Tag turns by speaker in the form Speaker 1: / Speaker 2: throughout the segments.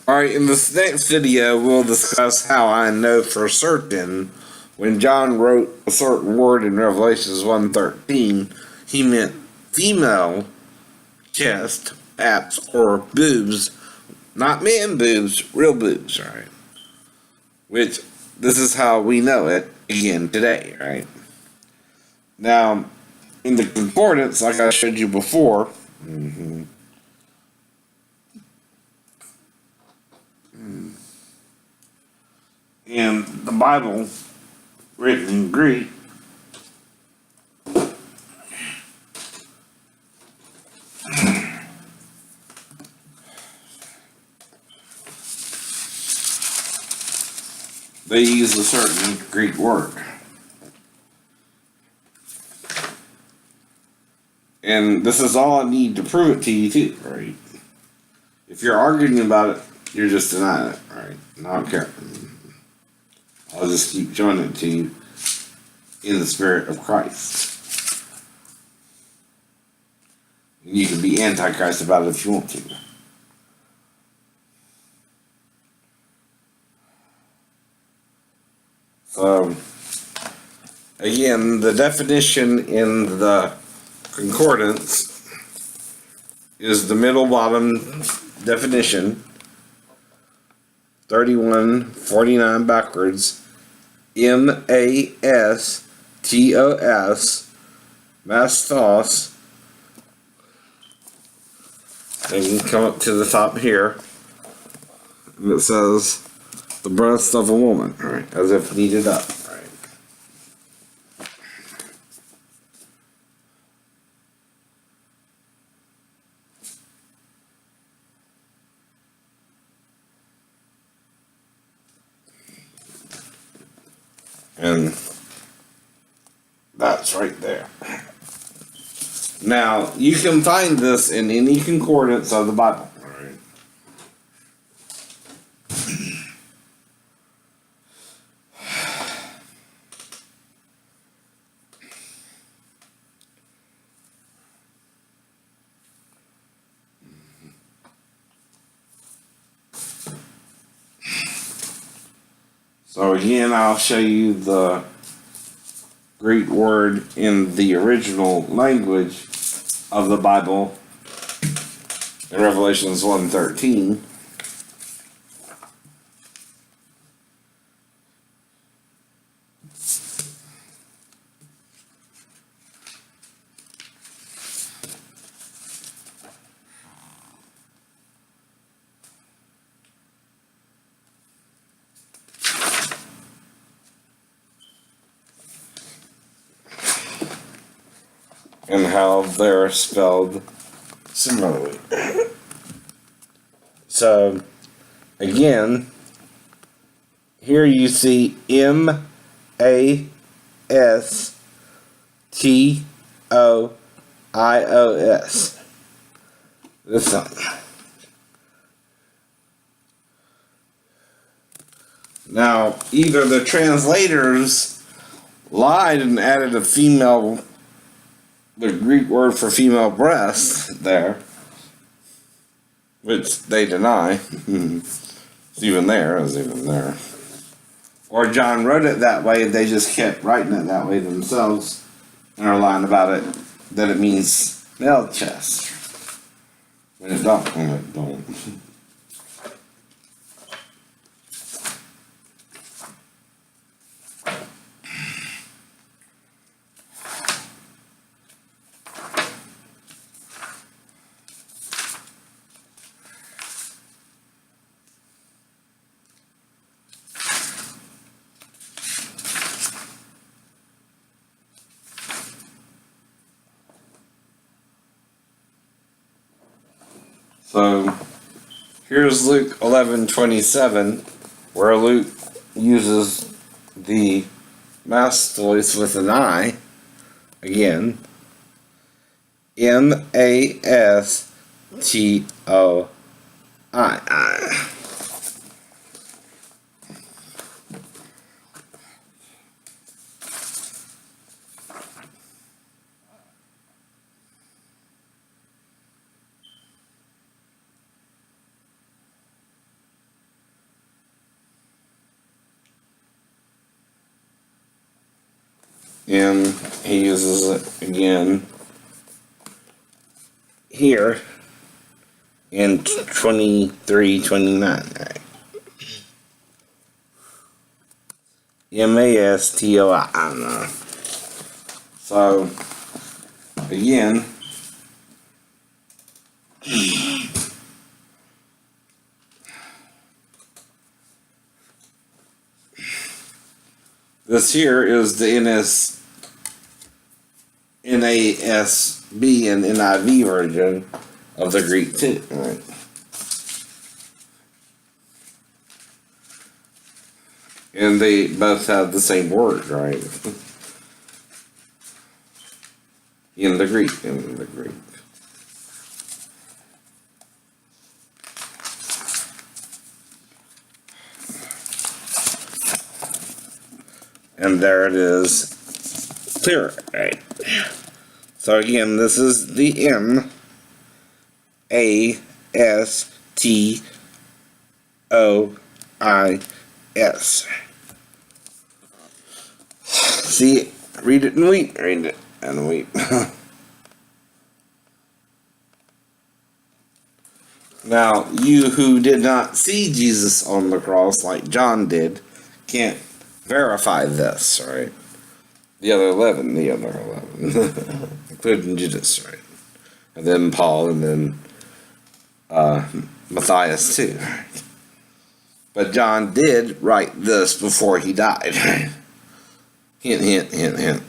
Speaker 1: Alright, in this next video, we'll discuss how I know for certain when John wrote a certain word in Revelations 1:13, he meant female chest, paps, or boobs, not man boobs, real boobs, right? Which, this is how we know it again today, right? Now, in the concordance, like I showed you before, in the Bible, written in Greek, they use a certain Greek word. And this is all I need to prove it to you too, right? If you're arguing about it, you're just denying it, right? And I don't care. I'll just keep showing it to you in the spirit of Christ. And you can be antichrist about it if you want to. So, again, the definition in the concordance is the middle bottom definition, 3149 backwards, Mastos, Mastois. And you can come up to the top here, and it says the breast of a woman, right? As if kneaded up, right? And that's right there. Now, you can find this in any concordance of the Bible. Right? So again, I'll show you the Greek word in the original language of the Bible in Revelations 1:13. And how they're spelled similarly. So, again, here you see Mastoios. This one. Now, either the translators lied and added a female, the Greek word for female breast there, which they deny. It's even there. Or John wrote it that way, and they just kept writing it that way themselves, and are lying about it, that it means male chest. When it don't. So, here's Luke 11:27, where Luke uses the Mastois with an I, again, Mastoi. And he uses it again here in 23:29. Right? Mastoi. I don't know. So, again, this here is the NASB and N.I.V version of the Greek too, right? And they both have the same word, right? In the Greek. And there it is, clear, right? So again, this is the Mastois. See, read it and weep. Read it and weep. Now, you who did not see Jesus on the cross like John did, can't verify this, right? The other 11, including Judas, right? And then Paul, and then Matthias too, right? But John did write this before he died, right? Hint, hint, hint, hint.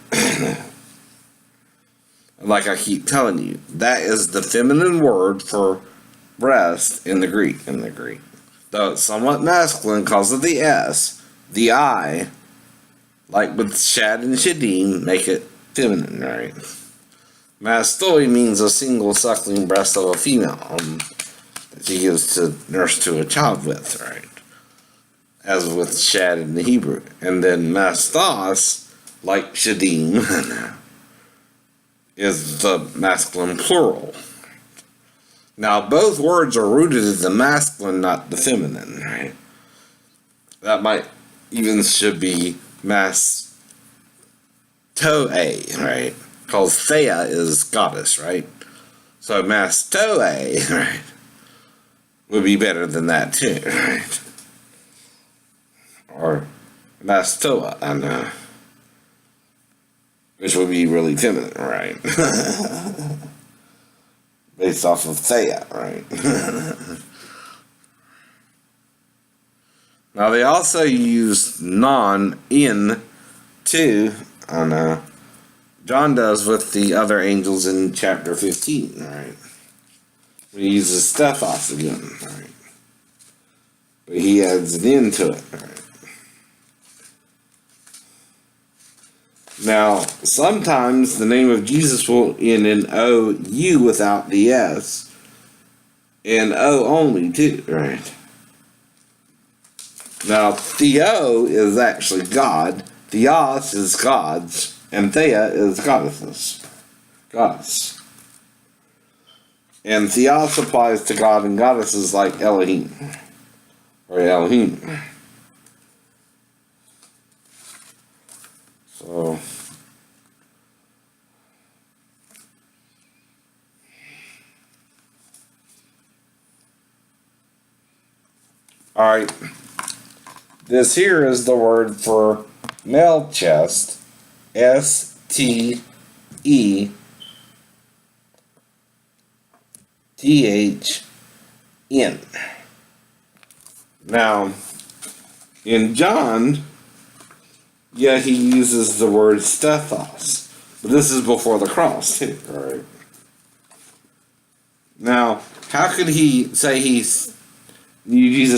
Speaker 1: Like I keep telling you, that is the feminine word for breast in the Greek. Though it's somewhat masculine because of the S, the I, like with shad and shadim, make it feminine, right? Mastoi means a single suckling breast of a female that she gives to nurse to a child with, right? As with shad in the Hebrew. And then mastos, like shadim, is the masculine plural. Now, both words are rooted in the masculine, not the feminine, right? That might even should be Mastoe, right? Because Thea is goddess, right? So Mastoe, right, would be better than that too, right? Or Mastoa, I know. Which would be really feminine, right? Based off of Thea, right? Now they also use non in too. I know. John does with the other angels in chapter 15, right? He uses Stethos again, right? But he adds an in to it, right? Now, sometimes the name of Jesus will end in O-U without the S, and O only too, right? Now, Theo is actually God, Theos is gods, and Thea is goddess. And Theos applies to God and goddesses like Elohim, or Elohim. So, alright, this here is the word for male chest, Stethn. Now, in John, yeah, he uses the word Stethos, but this is before the cross too, right? Now, how could he say Jesus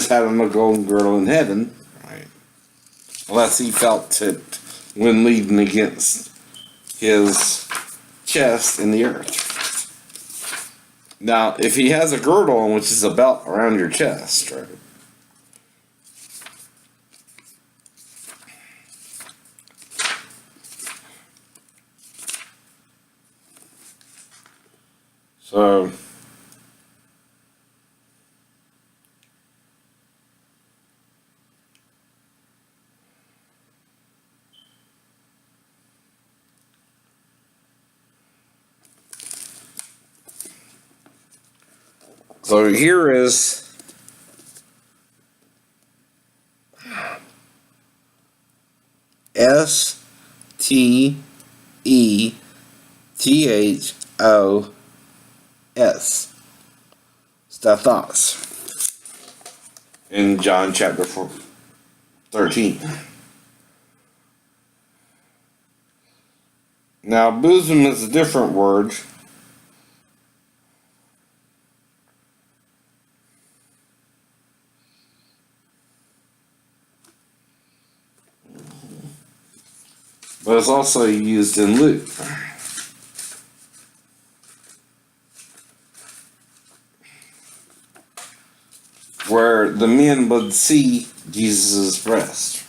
Speaker 1: had on a golden girdle in heaven, right? Unless he felt it when leading against his chest in the earth. Now, if he has a girdle on, which is a belt around your chest, right? So, So here is Stethos. Stethos. In John chapter 13. Now, bosom is a different word. But it's also used in Luke. Where the men would see Jesus' breast.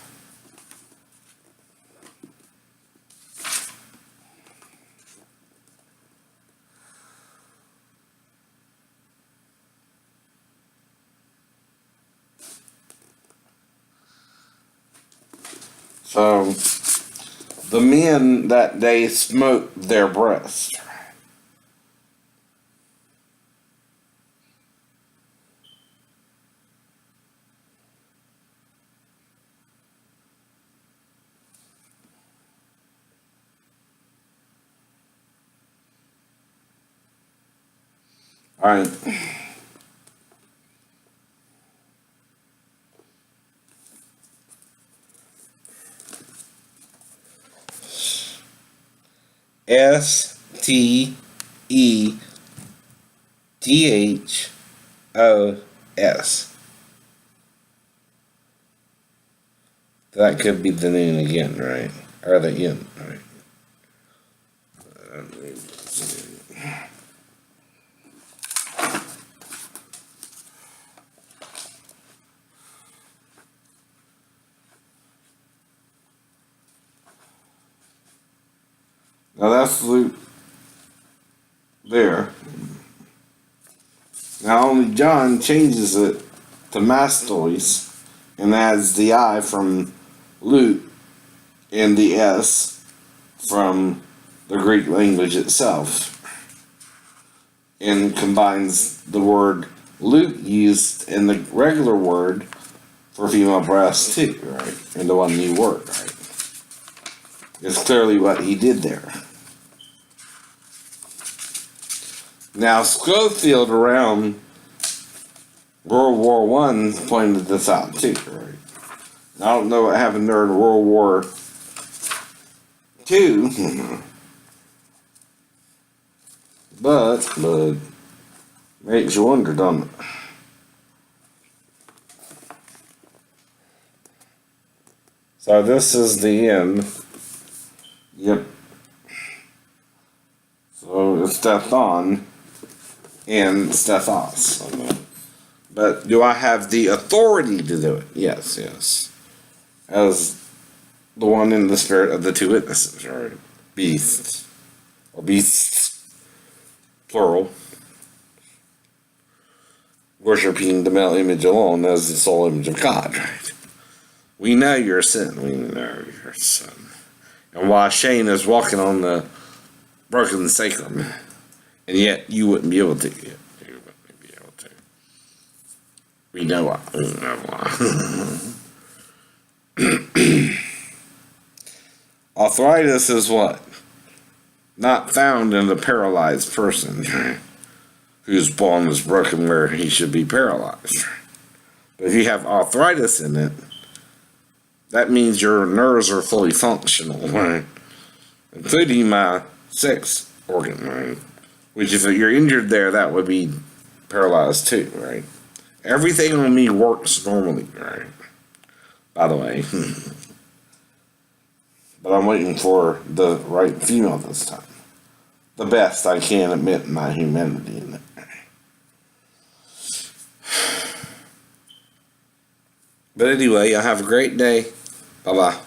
Speaker 1: So, the men that day smote their breast. Alright. Stethos. That could be the name again, right? Or the end, right? Now that's Luke there. Now only John changes it to Mastois and adds the I from Luke and the S from the Greek language itself, and combines the word Luke used in the regular word for female breast too, right? Into one new word, right? It's clearly what he did there. Now, Schofield around World War I pointed this out too, right? I don't know what happened during World War II, but makes you wonder, doesn't it? So this is the end. Yep. So it's Stethon and Stethos. But do I have the authority to do it? Yes. As the one in the spirit of the two witnesses, right? Beasts. Or beasts. Plural. Worshipping the male image alone as the sole image of God, right? We know your sin. We know your sin. And while Shane is walking on the broken sacrum, and yet you wouldn't be able to. You wouldn't be able to. We know why. We know why. Arthritis is what? Not found in a paralyzed person, right? Whose bone is broken where he should be paralyzed. But if you have arthritis in it, that means your nerves are fully functional, right? Including my sex organ, right? Which if you're injured there, that would be paralyzed too, right? Everything on me works normally, right? By the way. But I'm waiting for the right female this time. The best I can admit my humanity in it. But anyway, y'all have a great day. Bye-bye.